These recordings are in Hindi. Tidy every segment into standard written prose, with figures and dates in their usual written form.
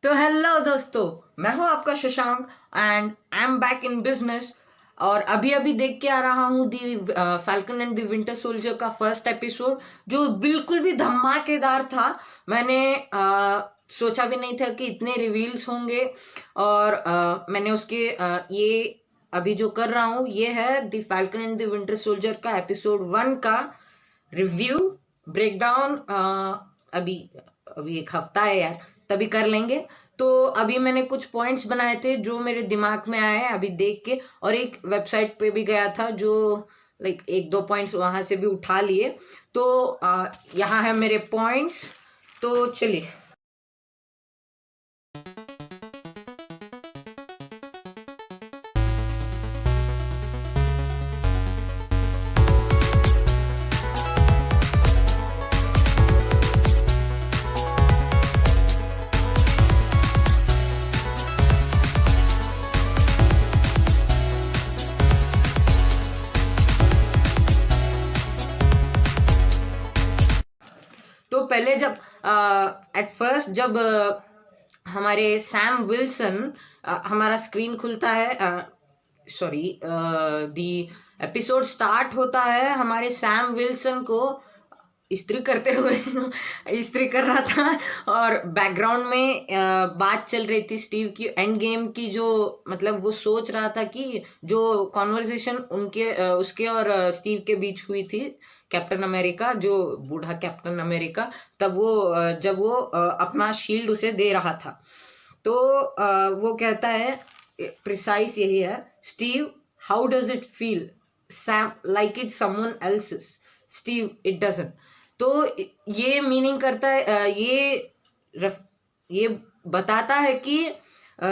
तो हेलो दोस्तों, मैं हूं आपका Shashank and I am back in business. और अभी अभी देख के आ रहा हूं the Falcon and the Winter Soldier का फर्स्ट एपिसोड, जो बिल्कुल भी धमाकेदार था। मैंने सोचा भी नहीं था कि इतने रिवील्स होंगे। और मैंने उसके ये अभी जो कर रहा हूँ ये है the Falcon and the Winter Soldier का एपिसोड 1 का रिव्यू ब्रेकडाउन। अभी अभी एक हफ्ता है यार, तभी कर लेंगे। तो अभी मैंने कुछ पॉइंट्स बनाए थे जो मेरे दिमाग में आए अभी देख के, और एक वेबसाइट पे भी गया था जो लाइक एक दो पॉइंट्स वहां से भी उठा लिए। तो यहाँ है मेरे पॉइंट्स, तो चलिए। तो पहले जब एट फर्स्ट जब हमारे सैम विल्सन हमारा स्क्रीन खुलता है, सॉरी, दी एपिसोड स्टार्ट होता है हमारे सैम विल्सन को इस्त्री करते हुए इस्त्री कर रहा था। और बैकग्राउंड में बात चल रही थी स्टीव की एंड गेम की, जो मतलब वो सोच रहा था कि जो कॉन्वर्सेशन उनके उसके और स्टीव के बीच हुई थी, कैप्टन अमेरिका, जो बूढ़ा कैप्टन अमेरिका, तब वो जब वो अपना शील्ड उसे दे रहा था, तो वो कहता है प्रिसाइज यही है, Steve how does it feel, Sam like it someone else's, Steve it doesn't. तो ये मीनिंग करता है, ये बताता है कि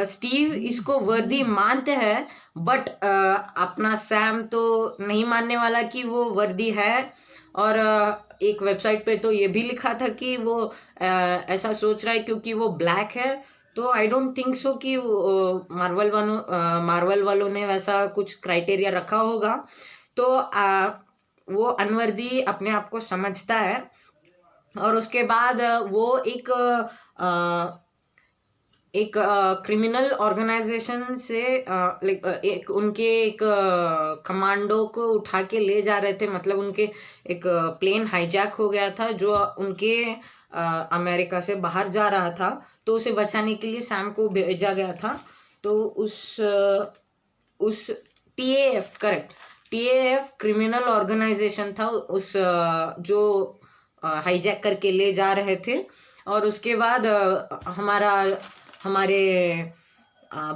स्टीव इसको वर्दी मानते हैं, बट अपना सैम तो नहीं मानने वाला कि वो वर्दी है। और एक वेबसाइट पे तो ये भी लिखा था कि वो ऐसा सोच रहा है क्योंकि वो ब्लैक है। तो आई डोंट थिंक सो कि मार्वल वालों ने वैसा कुछ क्राइटेरिया रखा होगा। तो वो अनवर्दी अपने आप को समझता है। और उसके बाद वो एक क्रिमिनल ऑर्गेनाइजेशन से लाइक एक उनके एक कमांडो को उठा के ले जा रहे थे, मतलब उनके एक प्लेन हाईजैक हो गया था जो उनके अमेरिका से बाहर जा रहा था। तो उसे बचाने के लिए सैम को भेजा गया था। तो उस टीएएफ, करेक्ट, टीएएफ क्रिमिनल ऑर्गेनाइजेशन था उस जो हाईजैक करके ले जा रहे थे। और उसके बाद हमारे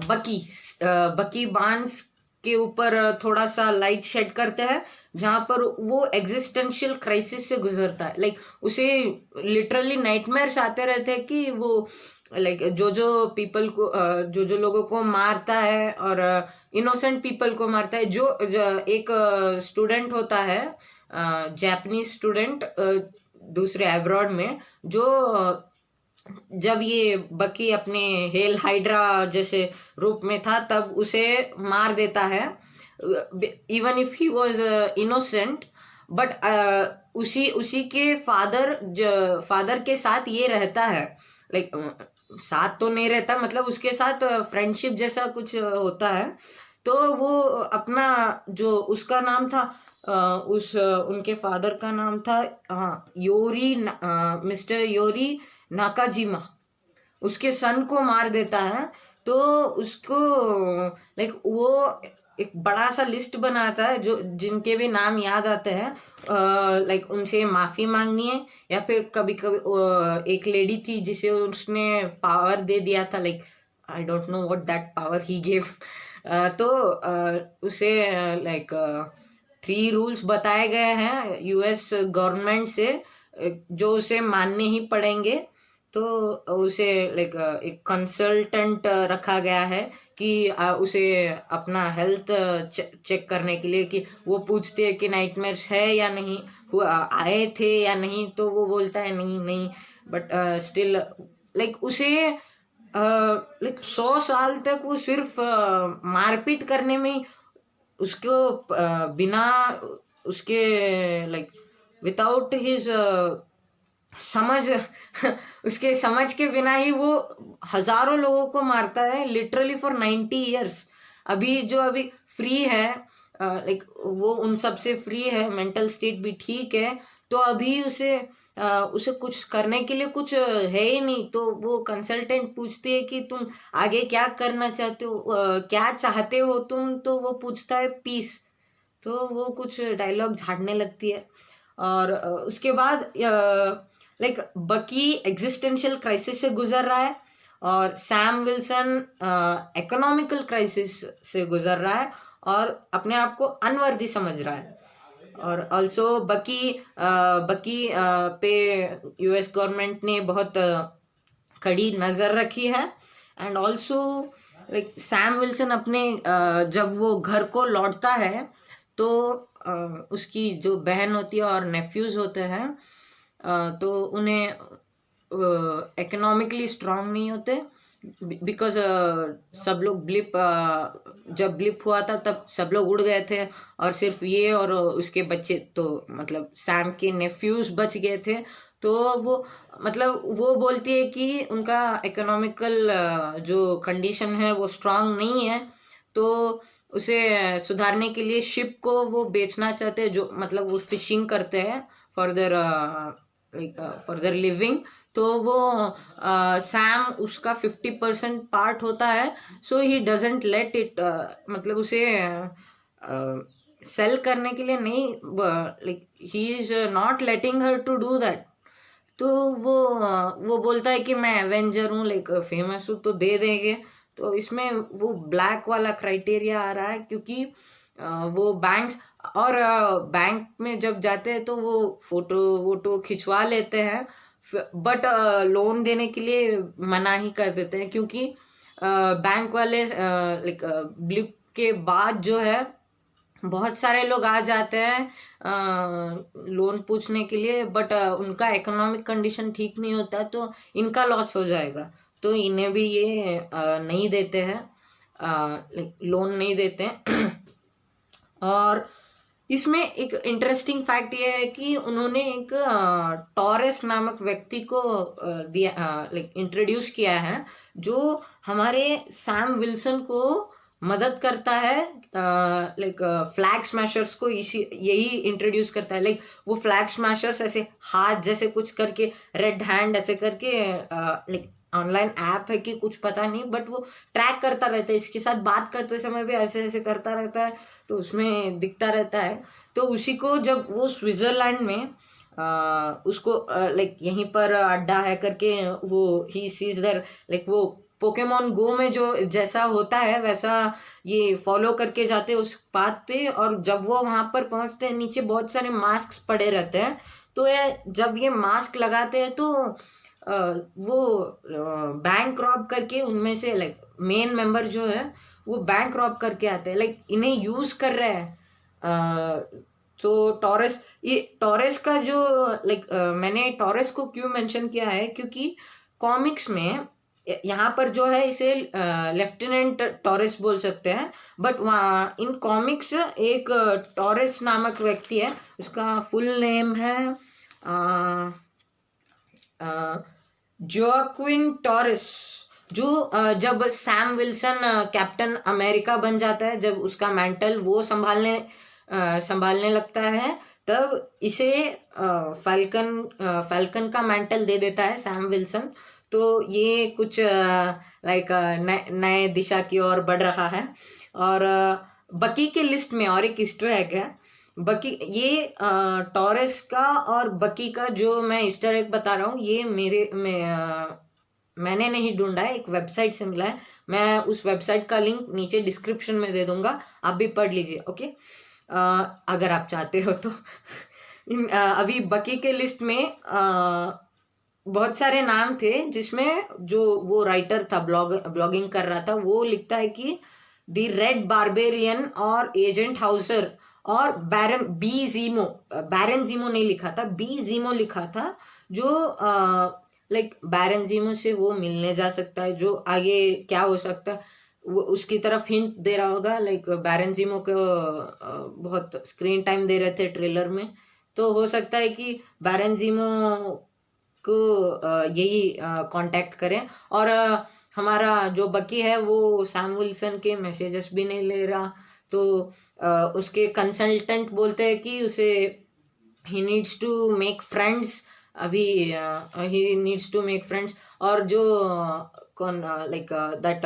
बकी बार्न्स के ऊपर थोड़ा सा लाइट शेड करते हैं, जहाँ पर वो एग्जिस्टेंशियल क्राइसिस से गुजरता है। लाइक उसे लिटरली नाइटमेयर्स आते रहते हैं कि वो लाइक जो पीपल को जो लोगों को मारता है, और इनोसेंट पीपल को मारता है। जो एक स्टूडेंट होता है, जापानीज स्टूडेंट, दूसरे अब्रॉड में, जो जब ये बकी अपने हेल हाइड्रा जैसे रूप में था तब उसे मार देता है, even if he was innocent. But उसी के फादर के साथ ये रहता है, लाइक साथ तो नहीं रहता, मतलब उसके साथ फ्रेंडशिप जैसा कुछ होता है। तो वो अपना जो उसका नाम था, उनके फादर का नाम था, हाँ, मिस्टर योरी नाकाजिमा, उसके सन को मार देता है। तो उसको लाइक वो एक बड़ा सा लिस्ट बनाता है जो जिनके भी नाम याद आते हैं, लाइक उनसे माफी मांगनी है, या फिर कभी कभी एक लेडी थी जिसे उसने पावर दे दिया था, like I don't know what that power he gave. तो उसे लाइक 3 रूल्स बताए गए हैं यूएस गवर्नमेंट से, जो उसे मानने ही पड़ेंगे। तो उसे लाइक एक कंसल्टेंट रखा गया है कि उसे अपना हेल्थ चेक करने के लिए, कि वो पूछते हैं कि नाइटमेयर्स है या नहीं, आए थे या नहीं, तो वो बोलता है नहीं नहीं, बट स्टिल लाइक उसे लाइक 100 साल तक वो सिर्फ मारपीट करने में उसको बिना उसके लाइक विदाउट हिज समझ उसके समझ के बिना ही वो हजारों लोगों को मारता है लिटरली फॉर 90 ईयर्स। अभी फ्री है, लाइक वो उन सब से फ्री है, मेंटल स्टेट भी ठीक है, तो अभी उसे कुछ करने के लिए कुछ है ही नहीं। तो वो कंसल्टेंट पूछती है कि तुम आगे क्या करना चाहते हो, क्या चाहते हो तुम, तो वो पूछता है पीस। तो वो कुछ डायलॉग झाड़ने लगती है। और उसके बाद लाइक बकी एग्जिस्टेंशियल क्राइसिस से गुजर रहा है, और सैम विल्सन इकोनॉमिकल क्राइसिस से गुजर रहा है और अपने आप को अनवर्दी समझ रहा है। और ऑल्सो बकी पे यूएस गवर्नमेंट ने बहुत कड़ी नज़र रखी है। And also like Sam Wilson अपने जब वो घर को लौटता है तो उसकी जो बहन होती है और नेफ्यूज होते हैं, तो उन्हें इकोनॉमिकली स्ट्रांग नहीं होते, बिकॉज सब लोग जब ब्लिप हुआ था तब सब लोग उड़ गए थे, और सिर्फ ये और उसके बच्चे, तो मतलब सैम के नेफ्यूज बच गए थे। तो वो मतलब वो बोलती है कि उनका इकोनॉमिकल जो कंडीशन है वो स्ट्रांग नहीं है, तो उसे सुधारने के लिए शिप को वो बेचना चाहते हैं, जो मतलब वो फिशिंग करते हैं for their for their living. तो वो सैम उसका 50% पार्ट होता है, so he doesn't let it, मतलब उसे सेल करने के लिए नहीं, like he is not letting her to do that. तो वो बोलता है कि मैं एवेंजर हूँ, लाइक फेमस हूँ, तो दे देंगे। तो इसमें वो ब्लैक वाला क्राइटेरिया आ रहा है, क्योंकि वो बैंक्स और बैंक में जब जाते हैं तो वो फोटो वोटो खिंचवा लेते हैं, बट लोन देने के लिए मना ही कर देते हैं, क्योंकि बैंक वाले लाइक ब्लिप के बाद जो है बहुत सारे लोग आ जाते हैं लोन पूछने के लिए, बट उनका इकोनॉमिक कंडीशन ठीक नहीं होता, तो इनका लॉस हो जाएगा, तो इन्हें भी ये नहीं देते हैं, लोन नहीं देते हैं। और इसमें एक इंटरेस्टिंग फैक्ट ये है कि उन्होंने एक टॉरेस नामक व्यक्ति को दिया, लाइक इंट्रोड्यूस किया है, जो हमारे सैम विल्सन को मदद करता है, लाइक फ्लैग स्मैशर्स को इसी यही इंट्रोड्यूस करता है। लाइक वो फ्लैग स्मैशर्स ऐसे हाथ जैसे कुछ करके, रेड हैंड ऐसे करके, लाइक ऑनलाइन ऐप है कि कुछ पता नहीं, बट वो ट्रैक करता रहता है, इसके साथ बात करते समय भी ऐसे ऐसे करता रहता है, तो उसमें दिखता रहता है। तो उसी को जब वो स्विट्जरलैंड में उसको लाइक यहीं पर अड्डा है करके, वो ही सीज दर, लाइक वो पोकेमोन गो में जो जैसा होता है वैसा ये फॉलो करके जाते हैं उस पाथ पे, और जब वो वहां पर पहुंचते हैं नीचे बहुत सारे मास्क पड़े रहते हैं, तो ये जब ये मास्क लगाते हैं तो वो बैंक रॉब करके उनमें से लाइक मेन मेंबर जो है वो बैंक रॉब करके आते हैं, लाइक इन्हें यूज कर रहे हैं। तो टॉरेस का जो लाइक मैंने टॉरेस को क्यों मेंशन किया है, क्योंकि कॉमिक्स में यहाँ पर जो है इसे लेफ्टिनेंट टॉरेस बोल सकते हैं, बट वहाँ इन कॉमिक्स एक टॉरेस नामक व्यक्ति है, उसका फुल नेम है जोक्विन टॉरेस, जो जब सैम विल्सन कैप्टन अमेरिका बन जाता है, जब उसका मैंटल वो संभालने लगता है, तब इसे फैल्कन का मैंटल दे देता है सैम विल्सन। तो ये कुछ लाइक नए दिशा की ओर बढ़ रहा है। और बकी के लिस्ट में और एक ईस्टर एग है, बकी ये टॉरेस का और बकी का जो मैं ईस्टर एग बता रहा हूँ, ये मैंने नहीं ढूंढा है, एक वेबसाइट से मिला है। मैं उस वेबसाइट का लिंक नीचे डिस्क्रिप्शन में दे दूंगा, आप भी पढ़ लीजिए, ओके, अगर आप चाहते हो तो। अभी बकी के लिस्ट में बहुत सारे नाम थे, जिसमें जो वो राइटर था, ब्लॉगिंग कर रहा था, वो लिखता है कि द रेड बारबेरियन और एजेंट हाउसर और बैरन जीमो नहीं लिखा था, बी जीमो लिखा था, जो लाइक बैरन जीमो से वो मिलने जा सकता है, जो आगे क्या हो सकता है वो उसकी तरफ हिंट दे रहा होगा। लाइक बैरन जीमो को बहुत स्क्रीन टाइम दे रहे थे ट्रेलर में, तो हो सकता है कि बैरन जीमो को यही कांटेक्ट करें। और हमारा जो बकी है वो सैम विल्सन के मैसेजेस भी नहीं ले रहा, तो उसके कंसल्टेंट बोलते हैं कि उसे ही नीड्स टू मेक फ्रेंड्स, अभी ही नीड्स टू मेक फ्रेंड्स। और जो कौन like that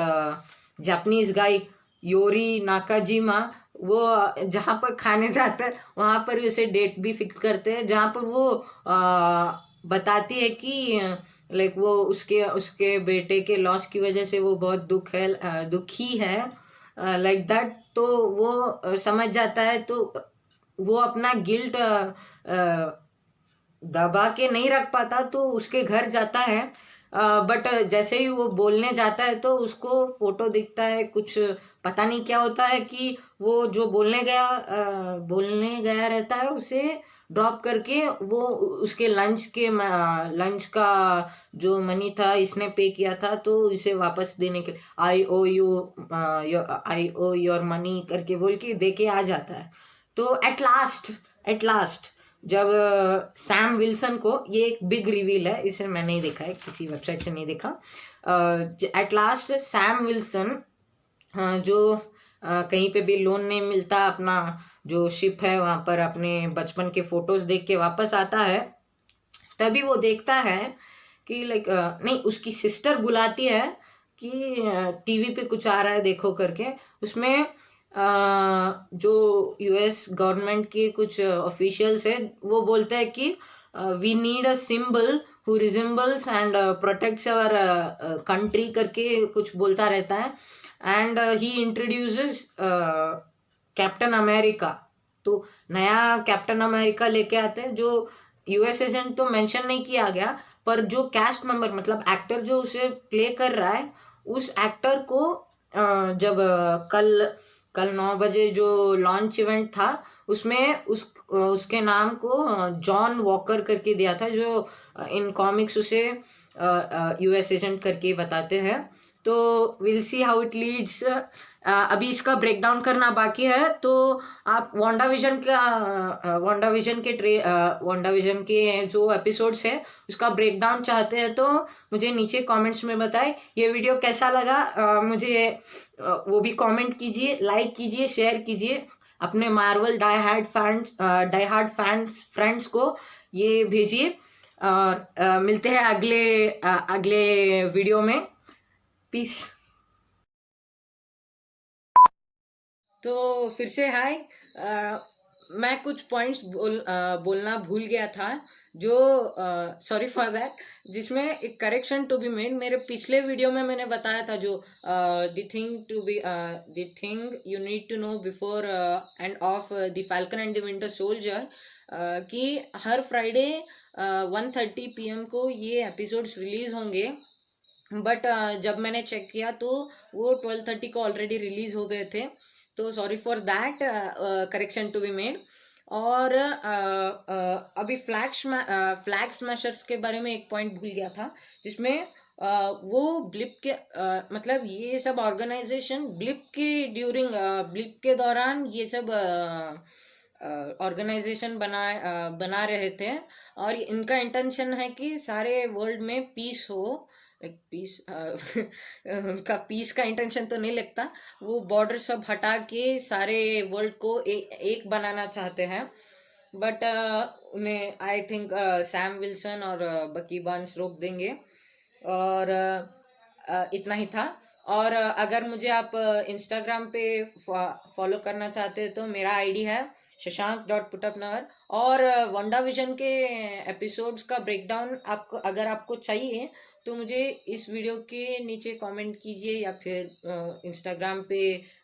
Japanese guy Yori Nakajima, वो जहाँ पर खाने जाता है वहाँ पर ही उसे डेट भी फिक्स करते हैं, जहाँ पर वो बताती है कि लाइक वो उसके उसके बेटे के लॉस की वजह से वो बहुत दुखी है, लाइक दैट। तो वो समझ जाता है, तो वो अपना गिल्ट दबा के नहीं रख पाता, तो उसके घर जाता है। बट जैसे ही वो बोलने जाता है तो उसको फोटो दिखता है, कुछ पता नहीं क्या होता है कि वो जो बोलने गया रहता है उसे ड्रॉप करके वो उसके लंच का जो मनी था इसने पे किया था, तो इसे वापस देने के आई ओ योर मनी करके बोल के दे के आ जाता है। तो एट लास्ट जब सैम विल्सन को, ये एक बिग रिवील है, इसे मैं नहीं देखा है, किसी वेबसाइट से नहीं देखा, एट लास्ट सैम विल्सन जो कहीं पे भी लोन नहीं मिलता, अपना जो शिप है वहां पर अपने बचपन के फोटोज देख के वापस आता है। तभी वो देखता है कि लाइक नहीं, उसकी सिस्टर बुलाती है कि टीवी पे कुछ आ रहा है देखो करके। उसमें जो यूएस गवर्नमेंट के कुछ ऑफिशियल्स है वो बोलते हैं कि we need a symbol who resembles and protects our country करके कुछ बोलता रहता है। And he introduces Captain America. तो नया कैप्टन अमेरिका लेके आते हैं, जो यूएस एजेंट तो मेंशन नहीं किया गया, पर जो कैस्ट मेंबर मतलब एक्टर जो उसे प्ले कर रहा है, उस एक्टर को जब कल 9 बजे जो लॉन्च इवेंट था उसमें उसके नाम को जॉन वॉकर करके दिया था, जो इन कॉमिक्स उसे यूएस एजेंट करके बताते हैं। तो will see how it leads. अभी इसका ब्रेक डाउन करना बाकी है, तो आप वांडा विजन के जो एपिसोड्स है उसका ब्रेक डाउन चाहते हैं तो मुझे नीचे कमेंट्स में बताएं ये वीडियो कैसा लगा। मुझे वो भी कमेंट कीजिए, लाइक कीजिए, शेयर कीजिए, अपने Marvel die hard fans friends को ये भेजिए। और मिलते हैं अगले वीडियो में। पीस। तो फिर से हाय। मैं कुछ पॉइंट्स बोलना भूल गया था, जो सॉरी फॉर दैट, जिसमें एक करेक्शन टू बी मेड। मेरे पिछले वीडियो में मैंने बताया था जो the thing you need to know before end of the Falcon and the Winter Soldier, कि हर फ्राइडे 1:30 PM को ये एपिसोड्स रिलीज होंगे। बट जब मैंने चेक किया तो वो 12:30 को ऑलरेडी रिलीज हो गए थे, तो sorry for that, correction to be made. और अभी फ्लैग स्मैशर्स के बारे में एक पॉइंट भूल गया था, जिसमें वो ब्लिप के मतलब ये सब ऑर्गेनाइजेशन ब्लिप के दौरान ये सब ऑर्गेनाइजेशन बना रहे थे, और इनका इंटेंशन है कि सारे वर्ल्ड में पीस हो। लाइक पीस उनका पीस का इंटेंशन तो नहीं लगता, वो बॉर्डर सब हटा के सारे वर्ल्ड को एक बनाना चाहते हैं। बट उन्हें आई थिंक सैम विल्सन और बकी बार्न्स रोक देंगे। और इतना ही था। और अगर मुझे आप इंस्टाग्राम पे फॉलो करना चाहते हैं तो मेरा आईडी है shashank.putupnagar। और वंडा विजन के एपिसोड्स का ब्रेकडाउन अगर आपको चाहिए तो मुझे इस वीडियो के नीचे कमेंट कीजिए, या फिर इंस्टाग्राम पे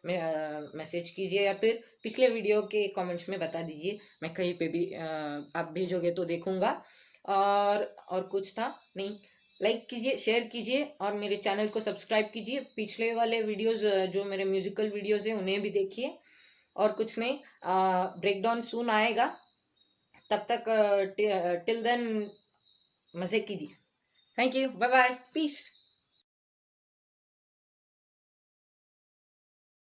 मैसेज कीजिए, या फिर पिछले वीडियो के कमेंट्स में बता दीजिए। मैं कहीं पे भी आप भेजोगे तो देखूंगा। और कुछ था नहीं। लाइक कीजिए, शेयर कीजिए, और मेरे चैनल को सब्सक्राइब कीजिए। पिछले वाले वीडियोस जो मेरे म्यूजिकल वीडियोस हैं उन्हें भी देखिए। और कुछ नहीं, ब्रेकडाउन सून आएगा, तब तक टिल देन मज़े कीजिए। Thank you, bye bye, piece.